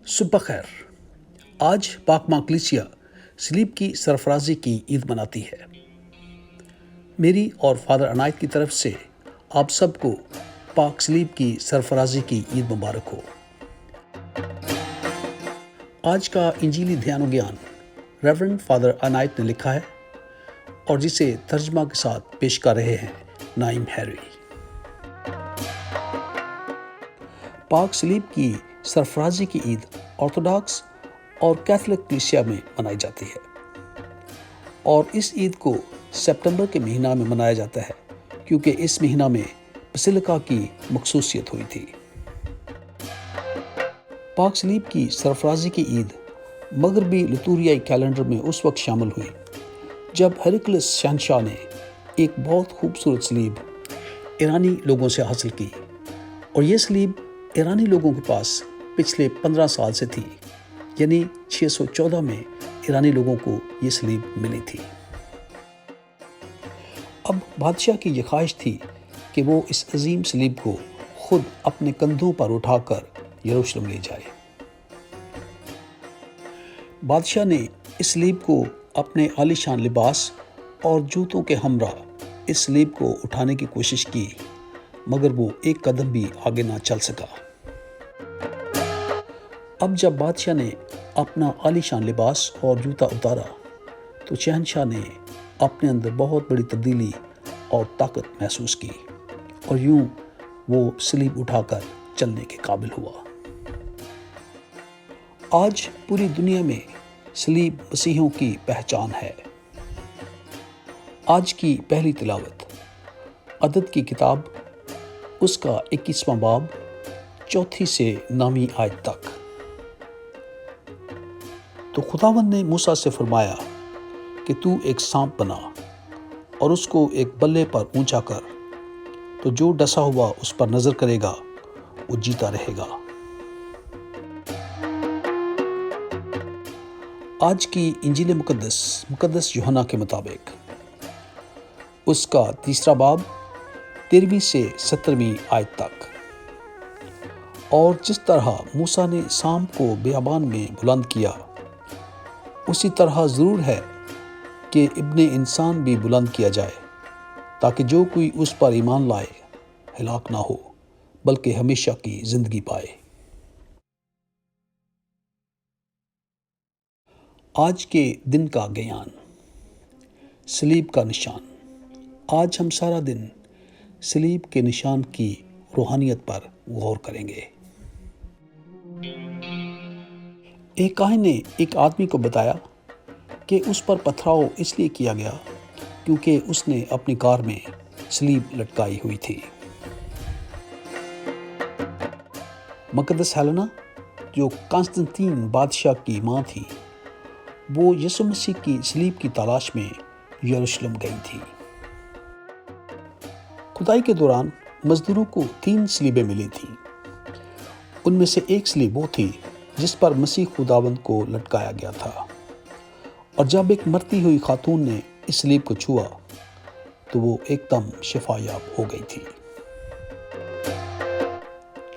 صبح خیر. آج پاک ماکلیسیا سلیب کی سرفرازی کی عید مناتی ہے. میری اور فادر عنایت کی طرف سے آپ سب کو پاک سلیب کی سرفرازی کی عید مبارک ہو. آج کا انجیلی دھیان و گیان ریورنڈ فادر عنایت نے لکھا ہے اور جسے ترجمہ کے ساتھ پیش کر رہے ہیں نائم ہیری. پاک سلیب کی سرفرازی کی عید آرتھوڈاکس اور کیتھولک کلیسیا میں منائی جاتی ہے اور اس عید کو سپٹمبر کے مہینہ میں منایا جاتا ہے کیونکہ اس مہینہ میں بسیلکا کی مخصوصیت ہوئی تھی. پاک سلیب کی سرفرازی کی عید مغربی لتوریائی کیلنڈر میں اس وقت شامل ہوئی جب ہیرکلس شہنشاہ نے ایک بہت خوبصورت سلیب ایرانی لوگوں سے حاصل کی اور یہ سلیب ایرانی لوگوں کے پاس پچھلے 15 سال سے تھی، یعنی 614 میں ایرانی لوگوں کو یہ سلیب ملی تھی. اب بادشاہ کی یہ خواہش تھی کہ وہ اس عظیم سلیب کو خود اپنے کندھوں پر اٹھا کر یروشلم لے جائے. بادشاہ نے اس سلیب کو اپنے عالی شان لباس اور جوتوں کے ہمراہ اس سلیب کو اٹھانے کی کوشش کی، مگر وہ ایک قدم بھی آگے نہ چل سکا. اب جب بادشاہ نے اپنا عالی شان لباس اور جوتا اتارا تو شہنشاہ نے اپنے اندر بہت بڑی تبدیلی اور طاقت محسوس کی اور یوں وہ سلیب اٹھا کر چلنے کے قابل ہوا. آج پوری دنیا میں سلیب مسیحیوں کی پہچان ہے. آج کی پہلی تلاوت عدد کی کتاب اس کا 21واں باب 4 سے 9 آیت تک. تو خداوند نے موسیٰ سے فرمایا کہ تو ایک سانپ بنا اور اس کو ایک بلے پر اونچا کر، تو جو ڈسا ہوا اس پر نظر کرے گا وہ جیتا رہے گا. آج کی انجیل مقدس یوحنا کے مطابق اس کا 3 باب 13 سے 17 آیت تک. اور جس طرح موسیٰ نے سانپ کو بیابان میں بلند کیا، اسی طرح ضرور ہے کہ ابن انسان بھی بلند کیا جائے، تاکہ جو کوئی اس پر ایمان لائے ہلاک نہ ہو بلکہ ہمیشہ کی زندگی پائے. آج کے دن کا گیان سلیب کا نشان. آج ہم سارا دن سلیب کے نشان کی روحانیت پر غور کریں گے. ایک کاہن نے ایک آدمی کو بتایا کہ اس پر پتھراؤ اس لیے کیا گیا کیونکہ اس نے اپنی کار میں سلیب لٹکائی ہوئی تھی. مقدس ہیلینا جو قسطنطین بادشاہ کی ماں تھی، وہ یسوع مسیح کی سلیب کی تلاش میں یروشلم گئی تھی. کھدائی کے دوران مزدوروں کو 3 سلیبیں ملی تھیں. ان میں سے ایک سلیب وہ تھی جس پر مسیح خداوند کو لٹکایا گیا تھا، اور جب ایک مرتی ہوئی خاتون نے اس سلیب کو چھوا تو وہ ایک دم شفا یاب ہو گئی تھی.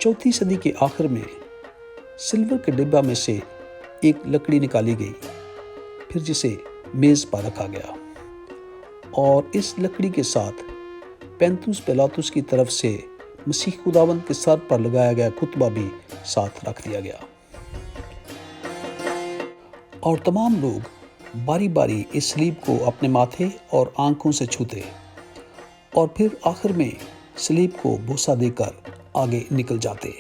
4 صدی کے آخر میں سلور کے ڈبہ میں سے ایک لکڑی نکالی گئی، پھر جسے میز پر رکھا گیا، اور اس لکڑی کے ساتھ پینتوس پیلاطس کی طرف سے مسیح خداوند کے سر پر لگایا گیا خطبہ بھی ساتھ رکھ دیا گیا. اور تمام لوگ باری باری اس سلیب کو اپنے ماتھے اور آنکھوں سے چھوتے اور پھر آخر میں سلیب کو بوسہ دے کر آگے نکل جاتے.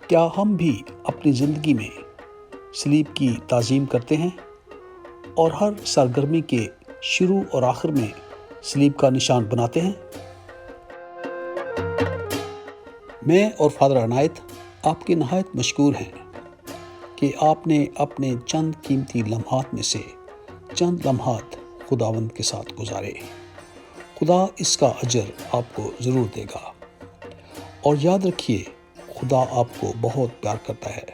کیا ہم بھی اپنی زندگی میں سلیب کی تعظیم کرتے ہیں اور ہر سرگرمی کے شروع اور آخر میں سلیب کا نشان بناتے ہیں؟ میں اور فادر عنایت آپ کے نہایت مشکور ہیں کہ آپ نے اپنے چند قیمتی لمحات میں سے چند لمحات خداوند کے ساتھ گزارے. خدا اس کا اجر آپ کو ضرور دے گا. اور یاد رکھیے، خدا آپ کو بہت پیار کرتا ہے.